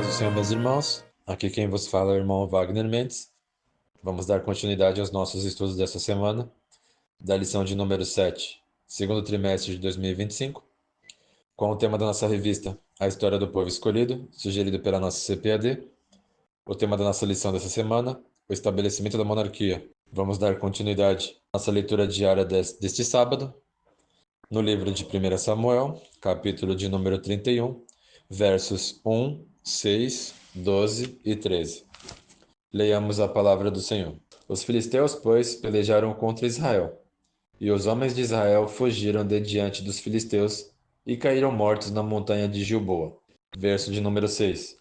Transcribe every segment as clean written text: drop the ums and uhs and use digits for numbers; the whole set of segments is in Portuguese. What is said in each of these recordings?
paz do Senhor, meus irmãos. Aqui quem vos fala é o irmão Wagner Mendes. Vamos dar continuidade aos nossos estudos dessa semana, da lição de número 7, segundo trimestre de 2025, com o tema da nossa revista, A História do Povo Escolhido, sugerido pela nossa CPAD. O tema da nossa lição dessa semana, o estabelecimento da monarquia. Vamos dar continuidade à nossa leitura diária deste sábado, no livro de 1 Samuel, capítulo de número 31, versos 1, 6, 12 e 13. Leiamos a palavra do Senhor. Os filisteus, pois, pelejaram contra Israel, e os homens de Israel fugiram de diante dos filisteus e caíram mortos na montanha de Gilboa. Verso de número 6.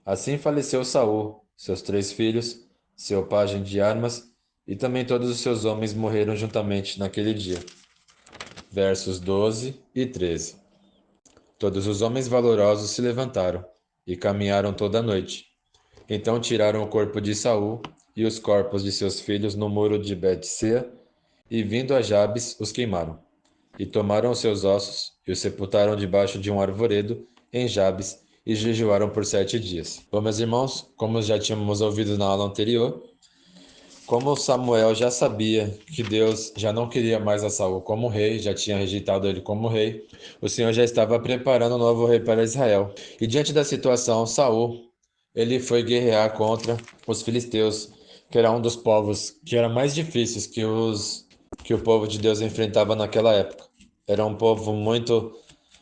Assim faleceu Saul, seus 3 filhos, seu pajem de armas, e também todos os seus homens morreram juntamente naquele dia. Versos 12 e 13. Todos os homens valorosos se levantaram e caminharam toda a noite. Então tiraram o corpo de Saul e os corpos de seus filhos no muro de Bet-sean, e vindo a Jabes os queimaram. E tomaram os seus ossos e os sepultaram debaixo de um arvoredo em Jabes e jejuaram por 7 dias. Bom, meus irmãos, como já tínhamos ouvido na aula anterior, como Samuel já sabia que Deus já não queria mais a Saul como rei, já tinha rejeitado ele como rei, o Senhor já estava preparando um novo rei para Israel. E diante da situação, Saul, ele foi guerrear contra os filisteus, que era um dos povos que era mais difíceis que o povo de Deus enfrentava naquela época. Era um povo muito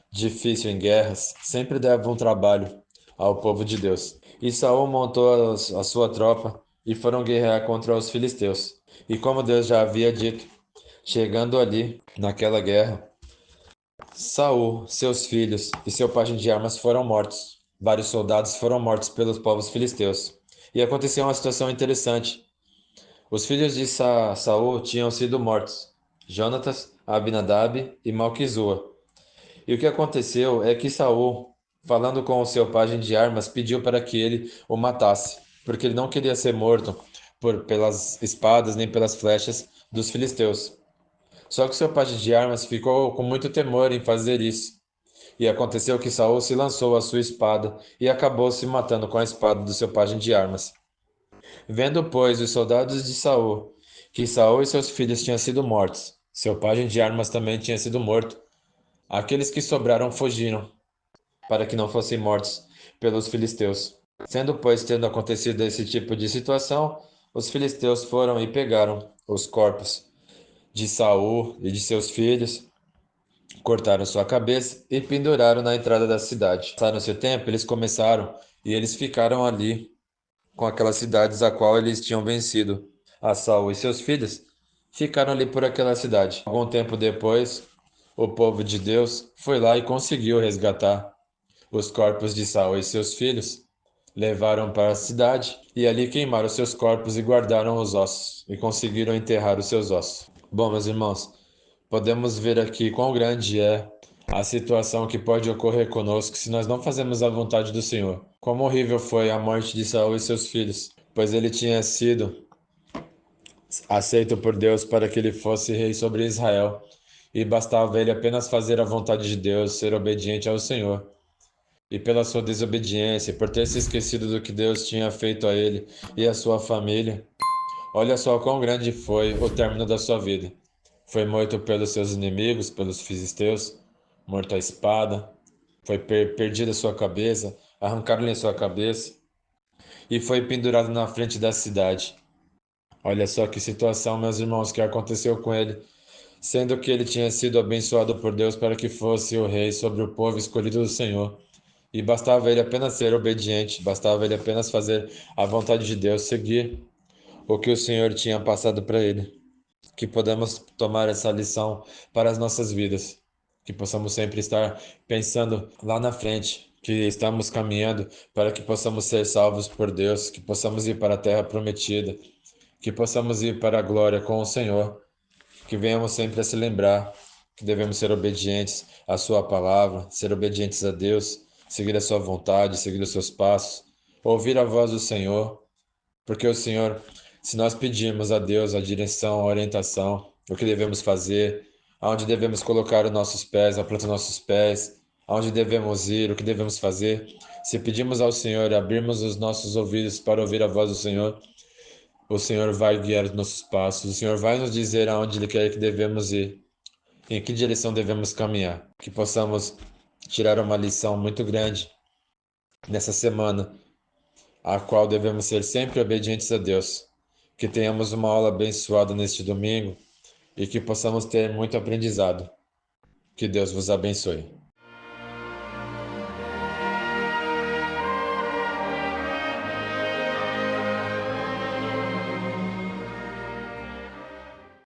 difícil em guerras, sempre dava um trabalho ao povo de Deus. E Saul montou a sua tropa e foram guerrear contra os filisteus. E como Deus já havia dito, chegando ali naquela guerra, Saul, seus filhos e seu pajem de armas foram mortos. Vários soldados foram mortos pelos povos filisteus. E aconteceu uma situação interessante. Os filhos de Saul tinham sido mortos: Jonatas, Abinadab e Malquizua. E o que aconteceu é que Saul, falando com o seu pajem de armas, pediu para que ele o matasse, porque ele não queria ser morto pelas espadas nem pelas flechas dos filisteus. Só que seu pajem de armas ficou com muito temor em fazer isso. E aconteceu que Saul se lançou a sua espada e acabou se matando com a espada do seu pajem de armas. Vendo, pois, os soldados de Saul, que Saul e seus filhos tinham sido mortos, seu pajem de armas também tinha sido morto, aqueles que sobraram fugiram, para que não fossem mortos pelos filisteus. Sendo, pois, tendo acontecido esse tipo de situação, os filisteus foram e pegaram os corpos de Saul e de seus filhos, cortaram sua cabeça e penduraram na entrada da cidade. Passaram-se o tempo, eles começaram e eles ficaram ali com aquelas cidades a qual eles tinham vencido. A Saul e seus filhos ficaram ali por aquela cidade. Algum tempo depois, o povo de Deus foi lá e conseguiu resgatar os corpos de Saul e seus filhos, levaram para a cidade e ali queimaram seus corpos e guardaram os ossos e conseguiram enterrar os seus ossos. Bom, meus irmãos, podemos ver aqui quão grande é a situação que pode ocorrer conosco se nós não fazemos a vontade do Senhor. Quão horrível foi a morte de Saul e seus filhos, pois ele tinha sido aceito por Deus para que ele fosse rei sobre Israel, e bastava ele apenas fazer a vontade de Deus, ser obediente ao Senhor. E pela sua desobediência, por ter se esquecido do que Deus tinha feito a ele e a sua família, olha só quão grande foi o término da sua vida. Foi morto pelos seus inimigos, pelos filisteus, morto à espada, foi perdida a sua cabeça, arrancaram-lhe a sua cabeça e foi pendurado na frente da cidade. Olha só que situação, meus irmãos, que aconteceu com ele, sendo que ele tinha sido abençoado por Deus para que fosse o rei sobre o povo escolhido do Senhor. E bastava ele apenas ser obediente, bastava ele apenas fazer a vontade de Deus, seguir o que o Senhor tinha passado para ele. Que podamos tomar essa lição para as nossas vidas, que possamos sempre estar pensando lá na frente, que estamos caminhando para que possamos ser salvos por Deus, que possamos ir para a terra prometida, que possamos ir para a glória com o Senhor, que venhamos sempre a se lembrar que devemos ser obedientes à sua palavra, ser obedientes a Deus, seguir a sua vontade, seguir os seus passos, ouvir a voz do Senhor, porque o Senhor, se nós pedirmos a Deus a direção, a orientação, o que devemos fazer, aonde devemos colocar os nossos pés, a planta dos nossos pés, aonde devemos ir, o que devemos fazer, Se pedimos ao Senhor abrirmos os nossos ouvidos para ouvir a voz do Senhor, o Senhor vai guiar os nossos passos, o Senhor vai nos dizer aonde Ele quer que devemos ir, em que direção devemos caminhar. Que possamos tirar uma lição muito grande nessa semana, a qual devemos ser sempre obedientes a Deus. Que tenhamos uma aula abençoada neste domingo e que possamos ter muito aprendizado. Que Deus vos abençoe.